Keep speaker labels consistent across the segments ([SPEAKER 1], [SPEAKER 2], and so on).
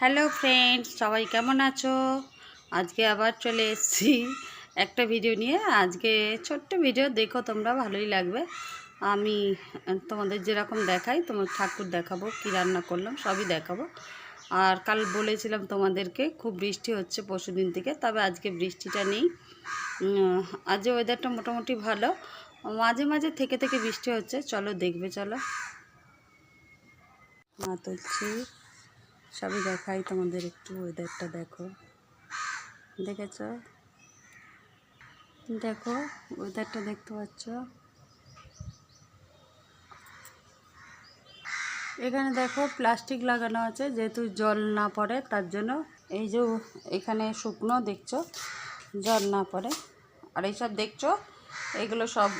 [SPEAKER 1] Hello friends, সবাই কেমন আছো? আজকে আবার চলে এসেছি একটা ভিডিও নিয়ে। আজকে ছোট্ট ভিডিও, দেখো তোমরা, ভালোই লাগবে। আমি তোমাদের যেরকম দেখাই, তোমার ঠাকুর দেখাবো, কি রান্না করলাম সবই দেখাবো। আর কাল বলেছিলাম তোমাদেরকে খুব বৃষ্টি হচ্ছে পরশুদিন থেকে, তবে আজকে বৃষ্টিটা নেই। আজ ওয়েদারটা মোটামুটি ভালো, মাঝে মাঝে থেকে থেকে বৃষ্টি হচ্ছে। চলো দেখবে, চলো মা তুলছি, সবই দেখাই তোমাদের। একটু ওয়েদারটা দেখো, দেখেছ? দেখো ওয়েদারটা দেখতে পাচ্ছ? এখানে দেখো প্লাস্টিক লাগানো আছে, যেহেতু জল না পড়ে তার জন্য। এই যে এখানে শুকনো দেখছো, জল না পড়ে। আর এইসব দেখছো, এগুলো সব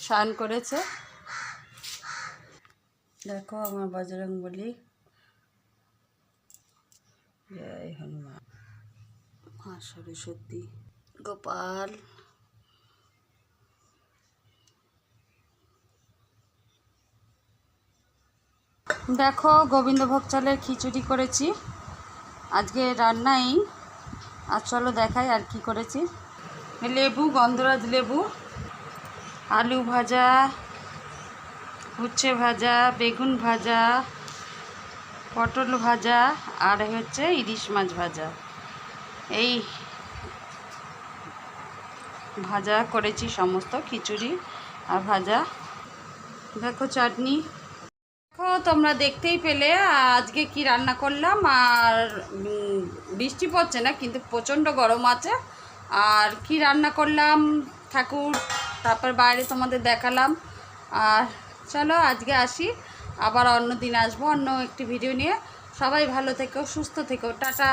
[SPEAKER 1] স্নান করেছে। দেখো আমার বজরংবলী, জয় হনুমান, মা সরস্বতী, গোপাল। দেখো গোবিন্দভোগ চালের খিচুড়ি করেছি আজকে, রান্নাই। আর চলো দেখাই আর কি করেছি। লেবু, গন্ধরাজ লেবু, আলু ভাজা, উচ্ছে ভাজা, বেগুন ভাজা, পটল ভাজা, আর হচ্ছে ইলিশ মাছ ভাজা। এই ভাজা করেছি সমস্ত, খিচুড়ি আর ভাজা। দেখো চাটনি। দেখো তোমরা দেখতেই পেলে আজকে কি রান্না করলাম। আর বৃষ্টি পড়ছে না, কিন্তু প্রচণ্ড গরম আছে। আর কি রান্না করলাম, ঠাকুর, তারপর বাইরে তোমাদের দেখালাম। আর চলো আজকে আসি, আবার অন্য দিন আসবো অন্য একটি ভিডিও নিয়ে। সবাই ভালো থেকো, সুস্থ থেকো, টাটা।